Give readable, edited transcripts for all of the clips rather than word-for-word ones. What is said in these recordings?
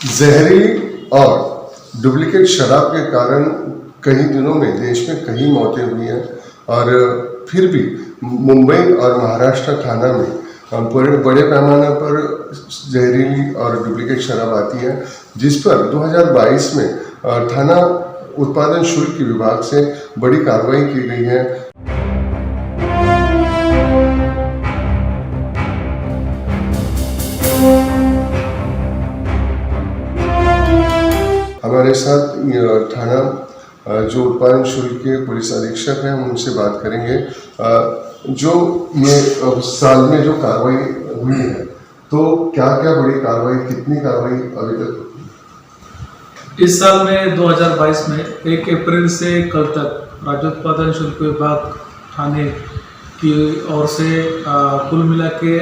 जहरीली और डुप्लीकेट शराब के कारण कई दिनों में देश में कई मौतें हुई हैं और फिर भी मुंबई और महाराष्ट्र थाना में बड़े पैमाने पर जहरीली और डुप्लीकेट शराब आती है, जिस पर 2022 में थाना उत्पादन शुल्क विभाग से बड़ी कार्रवाई की गई है। हमारे साथ थाना जो उत्पादन शुल्क के पुलिस अधीक्षक हैं, हम उनसे बात करेंगे। जो ये साल में जो कार्रवाई हुई है, तो क्या क्या बड़ी कार्रवाई, कितनी कार्रवाई अभी तक हुई? इस साल में 2022 में 1 अप्रैल से कल तक राज्य उत्पादन शुल्क विभाग थाने की ओर से कुल मिला के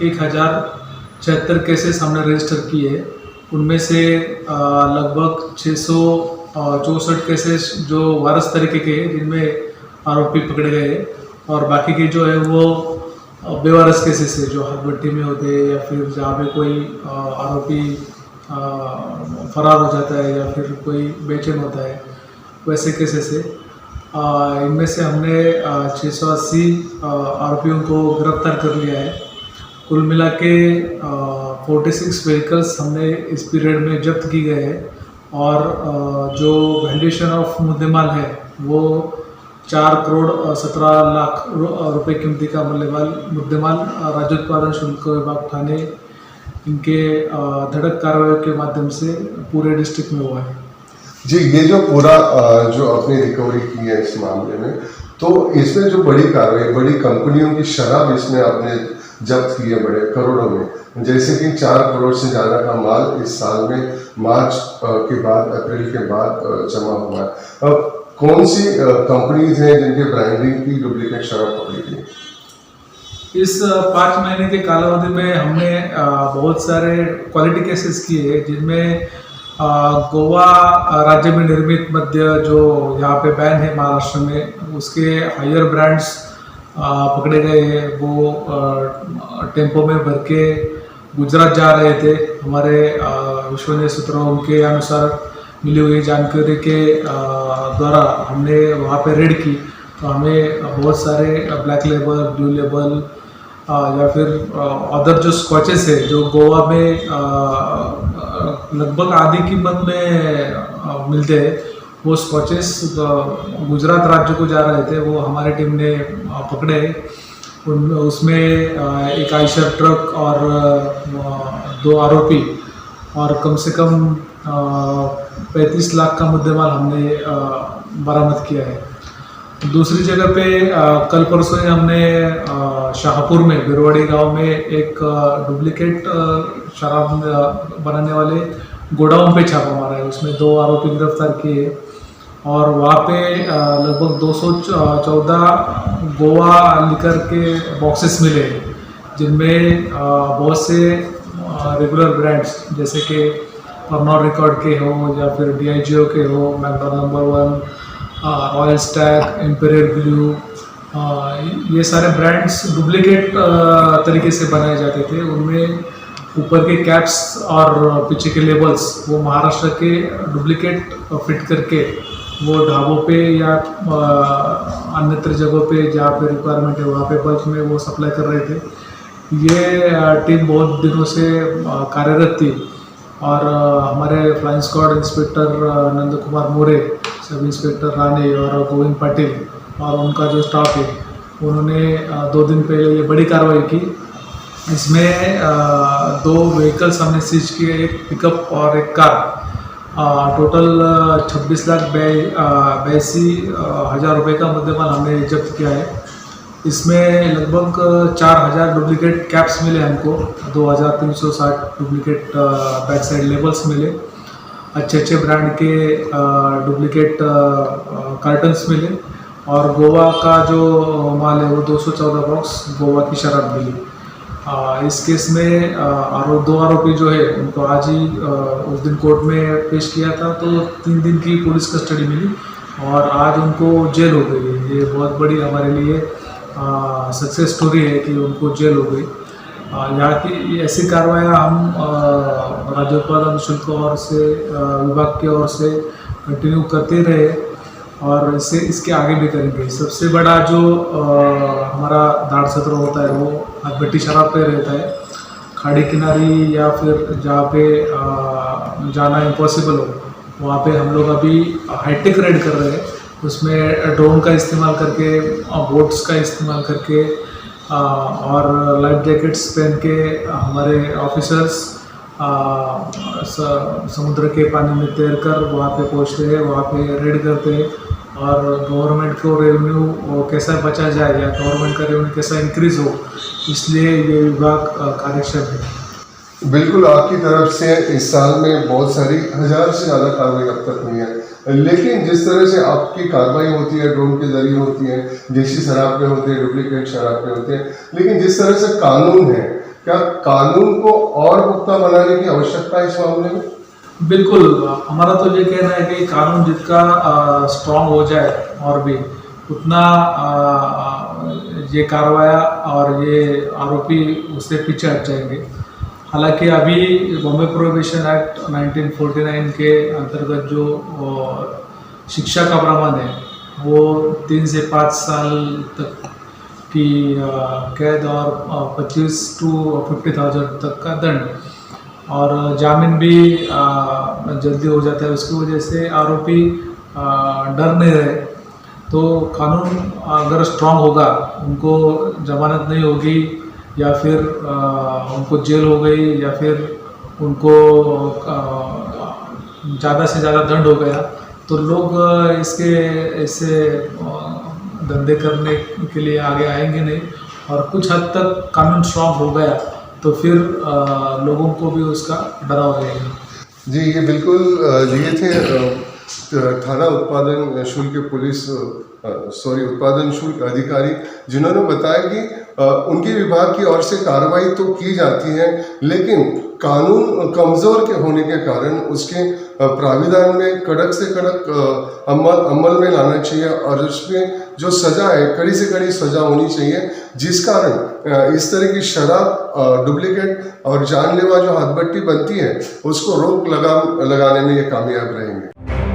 1076 केसेस हमने रजिस्टर किए। उनमें से लगभग 664 केसेस जो वारस तरीके के हैं, जिनमें आरोपी पकड़े गए, और बाकी के जो है वो बेवारस केसेस है, जो हाथ भट्टी में होते हैं या फिर जहाँ पे कोई आरोपी फरार हो जाता है या फिर कोई बेचैन होता है, वैसे केसेस है। इनमें से हमने 680 आरोपियों को गिरफ्तार कर लिया है। कुल मिला के 46 व्हीकल्स हमने इस पीरियड में जब्त की गए हैं, और जो वैल्यूएशन ऑफ मुद्देमाल है वो 4 करोड़ 17 लाख रुपए कीमती का मुद्देमाल राज्य उत्पादन शुल्क विभाग थाने इनके धड़क कार्रवाई के माध्यम से पूरे डिस्ट्रिक्ट में हुआ है। जी, ये जो पूरा जो आपने रिकवरी की है इस मामले में, तो इसमें जो बड़ी कार्रवाई, बड़ी कंपनियों की शराब इसमें आपने जब्त की है बड़े करोड़ों में, जैसे कि 4 करोड़ से ज़्यादा का माल इस साल में मार्च के बाद, अप्रैल के बाद जमा हुआ है। अब कौन सी कंपनीज हैं जिनके ब्रांडिंग की डुप्लीकेट शराब पकड़ी गई? इस 5 महीने के कालावधि में हमने बहुत सारे क्वालिटी केसेस किए हैं, जिनमें गोवा राज्य में निर्मित मद्य जो यहाँ पे बैन है महाराष्ट्र में, उसके हायर ब्रांड्स पकड़े गए हैं। वो टेम्पो में भर के गुजरात जा रहे थे। हमारे विश्वसनीय सूत्रों उनके अनुसार मिली हुई जानकारी के द्वारा हमने वहाँ पे रेड की, तो हमें बहुत सारे ब्लैक लेबल, ब्लू लेबल या फिर अदर जो स्कॉचेस है जो गोवा में लगभग आधी कीमत में मिलते हैं, वो स्कॉचेस गुजरात राज्य को जा रहे थे, वो हमारी टीम ने पकड़े। उसमें एक आयशर ट्रक और 2 आरोपी, और कम से कम 35 लाख का मुद्देमाल हमने बरामद किया है। दूसरी जगह पे कल परसों ही हमने शाहपुर में बिरवाड़ी गांव में एक डुप्लीकेट शराब बनाने वाले गोडाउन पे छापा मारा है। उसमें 2 आरोपी गिरफ्तार किए, और वहाँ पे लगभग 214 गोवा लिकर के बॉक्सेस मिले, जिनमें बहुत से रेगुलर ब्रांड्स जैसे कि परनॉर रिकॉर्ड के हो या फिर DIGO के हो, McDonald number 1, royal stag, imperial blue, ये सारे ब्रांड्स डुप्लीकेट तरीके से बनाए जाते थे। उनमें ऊपर के कैप्स और पीछे के लेबल्स वो महाराष्ट्र के डुप्लीकेट फिट करके वो ढाबों पे या अन्यत्र जगहों पे जहाँ पे रिक्वायरमेंट है वहाँ पे बल्क में वो सप्लाई कर रहे थे। ये टीम बहुत दिनों से कार्यरत थी, और हमारे flying squad inspector Nand Kumar मोरे, सब इंस्पेक्टर राणे और गोविंद पाटिल और उनका जो स्टाफ है, उन्होंने 2 दिन पहले ये बड़ी कार्रवाई की। इसमें 2 व्हीकल्स हमने सीज किए, एक पिकअप और एक कार। टोटल 26 लाख 82 हज़ार रुपये का मुद्देमाल हमने जब्त किया है। इसमें लगभग 4000 डुप्लीकेट कैप्स मिले हमको, 2360 डुप्लीकेट बैक साइड लेबल्स मिले, अच्छे ब्रांड के डुप्लीकेट कार्टन्स मिले, और गोवा का जो माल है वो 214 बॉक्स गोवा की शराब मिली। इस केस में 2 आरोपी जो है उनको आज ही उस दिन कोर्ट में पेश किया था, तो 3 दिन की पुलिस कस्टडी मिली और आज उनको जेल हो गई है। ये बहुत बड़ी हमारे लिए सक्सेस स्टोरी है कि उनको जेल हो गई। यहाँ की ऐसी कार्रवाइयाँ हम राज्य उत्पादन शुल्क और से विभाग की ओर से कंटिन्यू करते रहे और इसके आगे भी करेंगे। सबसे बड़ा जो हमारा दाड़ सत्र होता है वो हथभट्टी शराब पे रहता है। खाड़ी किनारी या फिर जहाँ पे जाना इम्पॉसिबल हो वहाँ पे हम लोग अभी हाईटेक रेड कर रहे हैं। उसमें ड्रोन का इस्तेमाल करके, बोट्स का इस्तेमाल करके और लाइफ जैकेट्स पहन के हमारे ऑफिसर्स समुद्र के पानी में तैरकर वहाँ पे पहुँचते हैं, वहाँ पे रेड करते हैं और गवर्नमेंट को रेवेन्यू कैसा बचा जाए या गवर्नमेंट का रेवेन्यू कैसा इंक्रीज हो, इसलिए ये विभाग कार्यक्षम है। बिल्कुल, आपकी तरफ से इस साल में बहुत सारी 1000 से ज़्यादा कार्रवाई अब तक हुई है, लेकिन जिस तरह से आपकी कार्रवाई होती है ड्रोन के जरिए होती है, देशी शराब पे होती है, डुप्लीकेट शराब पे होते हैं, लेकिन जिस तरह से कानून है, क्या कानून को और पुख्ता बनाने की आवश्यकता है इस मामले में? बिल्कुल, हमारा तो ये कहना है कि कानून जितना स्ट्रॉन्ग हो जाए और भी उतना ये कार्रवाई और ये आरोपी उससे पीछे हट जाएंगे। हालांकि अभी बॉम्बे प्रोहिबिशन एक्ट 1949 के अंतर्गत जो शिक्षा का प्रावधान है वो 3 से 5 साल तक की कैद और 25 to 50,000 तक का दंड और जामीन भी जल्दी हो जाता है। उसकी वजह से आरोपी डर नहीं रहे। तो कानून अगर स्ट्रांग होगा, उनको जमानत नहीं होगी या फिर उनको जेल हो गई या फिर उनको ज़्यादा से ज़्यादा दंड हो गया, तो लोग इसके ऐसे धंधे करने के लिए आगे आएंगे नहीं। और कुछ हद तक कानून स्ट्रांग हो गया तो फिर लोगों को भी उसका डराव रहेगा। जी, ये बिल्कुल ये थे थाना उत्पादन शुल्क पुलिस उत्पादन शुल्क अधिकारी, जिन्होंने बताया कि उनके विभाग की ओर से कार्रवाई तो की जाती है, लेकिन कानून कमज़ोर के होने के कारण उसके प्राविधान में कड़क से कड़क अमल में लाना चाहिए और उसमें जो सज़ा है कड़ी से कड़ी सज़ा होनी चाहिए, जिस कारण इस तरह की शराब, डुप्लीकेट और जानलेवा जो हथभट्टी बनती है उसको रोक लगाने में ये कामयाब रहेंगे।